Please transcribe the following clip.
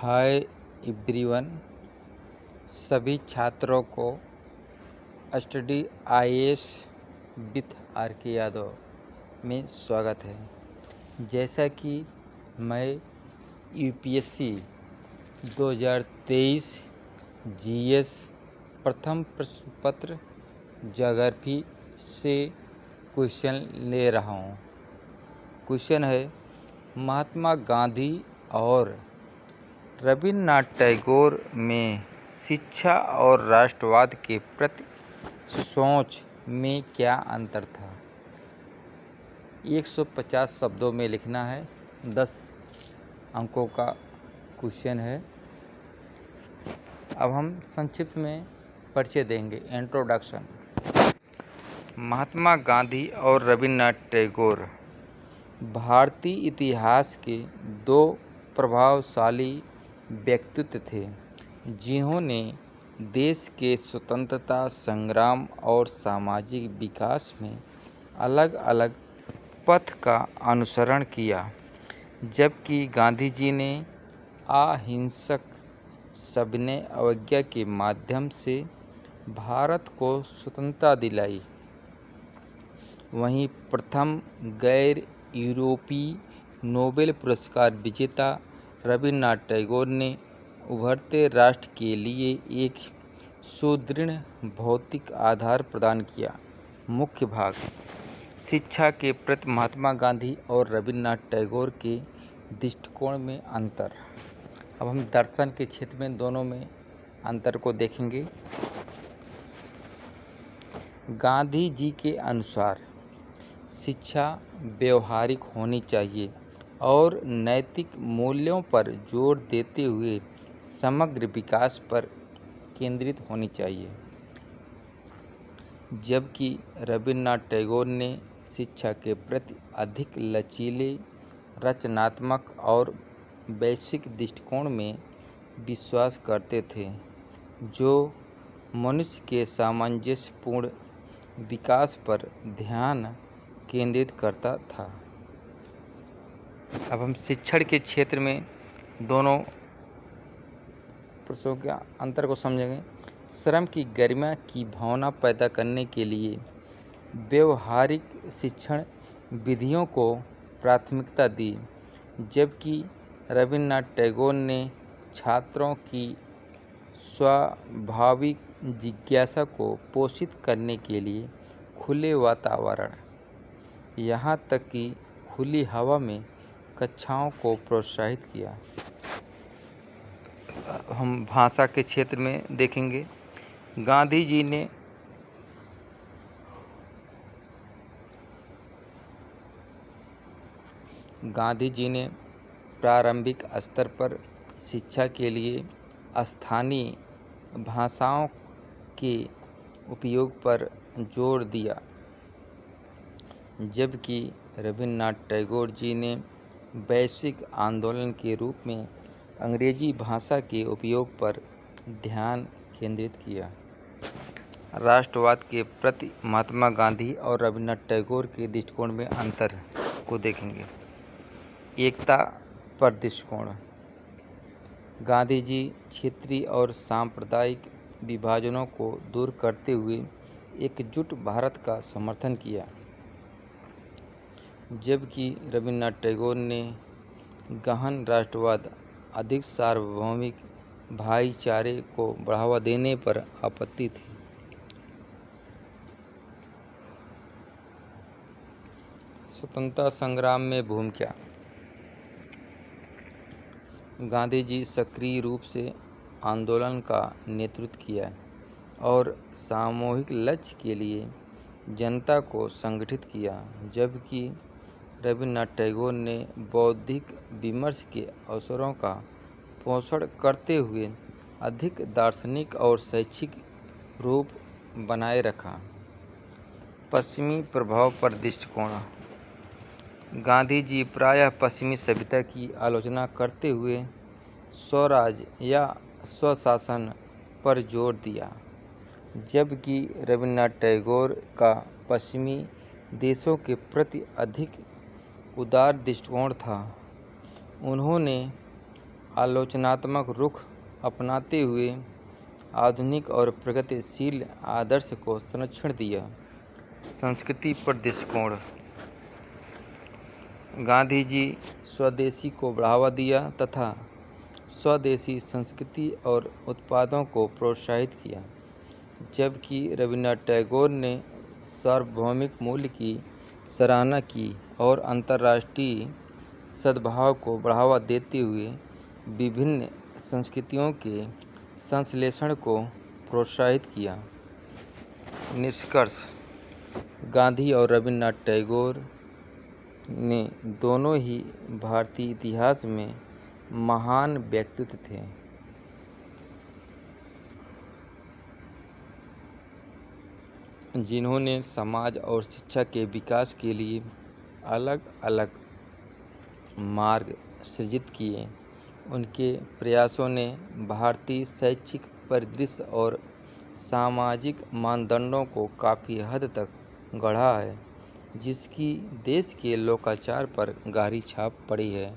Hi everyone. सभी छात्रों को स्टडी आईएएस विथ आर के यादव में स्वागत है। जैसा कि मैं यूपीएससी 2023 जीएस प्रथम प्रश्न पत्र ज्योग्राफी से क्वेश्चन ले रहा हूँ। क्वेश्चन है, महात्मा गांधी और रविन्द्रनाथ टैगोर में शिक्षा और राष्ट्रवाद के प्रति सोच में क्या अंतर था। 150 शब्दों में लिखना है। 10 अंकों का क्वेश्चन है। अब हम संक्षिप्त में परिचय देंगे। इंट्रोडक्शन। महात्मा गांधी और रविन्द्रनाथ टैगोर भारतीय इतिहास के दो प्रभावशाली व्यक्तित्व थे, जिन्होंने देश के स्वतंत्रता संग्राम और सामाजिक विकास में अलग अलग पथ का अनुसरण किया। जबकि गांधी जी ने अहिंसक सविनय अवज्ञा के माध्यम से भारत को स्वतंत्रता दिलाई, वहीं प्रथम गैर यूरोपीय नोबेल पुरस्कार विजेता रविन्द्रनाथ टैगोर ने उभरते राष्ट्र के लिए एक सुदृढ़ भौतिक आधार प्रदान किया। मुख्य भाग। शिक्षा के प्रति महात्मा गांधी और रविन्द्रनाथ टैगोर के दृष्टिकोण में अंतर। अब हम दर्शन के क्षेत्र में दोनों में अंतर को देखेंगे। गांधी जी के अनुसार शिक्षा व्यवहारिक होनी चाहिए और नैतिक मूल्यों पर जोर देते हुए समग्र विकास पर केंद्रित होनी चाहिए। जबकि रविन्द्रनाथ टैगोर ने शिक्षा के प्रति अधिक लचीले, रचनात्मक और वैश्विक दृष्टिकोण में विश्वास करते थे, जो मनुष्य के सामंजस्यपूर्ण विकास पर ध्यान केंद्रित करता था। अब हम शिक्षण के क्षेत्र में दोनों पुरुषों के अंतर को समझेंगे। श्रम की गरिमा की भावना पैदा करने के लिए व्यवहारिक शिक्षण विधियों को प्राथमिकता दी, जबकि रविन्द्रनाथ टैगोर ने छात्रों की स्वाभाविक जिज्ञासा को पोषित करने के लिए खुले वातावरण, यहाँ तक कि खुली हवा में कक्षाओं को प्रोत्साहित किया। हम भाषा के क्षेत्र में देखेंगे। गांधी जी ने प्रारंभिक स्तर पर शिक्षा के लिए स्थानीय भाषाओं के उपयोग पर जोर दिया, जबकि रविन्द्रनाथ टैगोर जी ने वैश्विक आंदोलन के रूप में अंग्रेजी भाषा के उपयोग पर ध्यान केंद्रित किया। राष्ट्रवाद के प्रति महात्मा गांधी और रविन्द्रनाथ टैगोर के दृष्टिकोण में अंतर को देखेंगे। एकता पर दृष्टिकोण। गांधी जी क्षेत्रीय और सांप्रदायिक विभाजनों को दूर करते हुए एकजुट भारत का समर्थन किया, जबकि रविन्द्रनाथ टैगोर ने गहन राष्ट्रवाद, अधिक सार्वभौमिक भाईचारे को बढ़ावा देने पर आपत्ति थी। स्वतंत्रता संग्राम में भूमिका। गांधी जी सक्रिय रूप से आंदोलन का नेतृत्व किया और सामूहिक लक्ष्य के लिए जनता को संगठित किया, जबकि रविन्द्रनाथ टैगोर ने बौद्धिक विमर्श के अवसरों का पोषण करते हुए अधिक दार्शनिक और शैक्षिक रूप बनाए रखा। पश्चिमी प्रभाव पर दृष्टिकोण। गांधी जी प्रायः पश्चिमी सभ्यता की आलोचना करते हुए स्वराज या स्वशासन पर जोर दिया, जबकि रविन्द्रनाथ टैगोर का पश्चिमी देशों के प्रति अधिक उदार दृष्टिकोण था। उन्होंने आलोचनात्मक रुख अपनाते हुए आधुनिक और प्रगतिशील आदर्श को संरक्षण दिया। संस्कृति पर दृष्टिकोण। गांधी जी स्वदेशी को बढ़ावा दिया तथा स्वदेशी संस्कृति और उत्पादों को प्रोत्साहित किया, जबकि रवीन्द्रनाथ टैगोर ने सार्वभौमिक मूल्य की सराहना की और अंतर्राष्ट्रीय सद्भाव को बढ़ावा देते हुए विभिन्न संस्कृतियों के संश्लेषण को प्रोत्साहित किया। निष्कर्ष। गांधी और रवीन्द्रनाथ टैगोर ने दोनों ही भारतीय इतिहास में महान व्यक्तित्व थे। जिन्होंने समाज और शिक्षा के विकास के लिए अलग अलग मार्ग सृजित किए। उनके प्रयासों ने भारतीय शैक्षिक परिदृश्य और सामाजिक मानदंडों को काफ़ी हद तक गढ़ा है, जिसकी देश के लोकाचार पर गहरी छाप पड़ी है।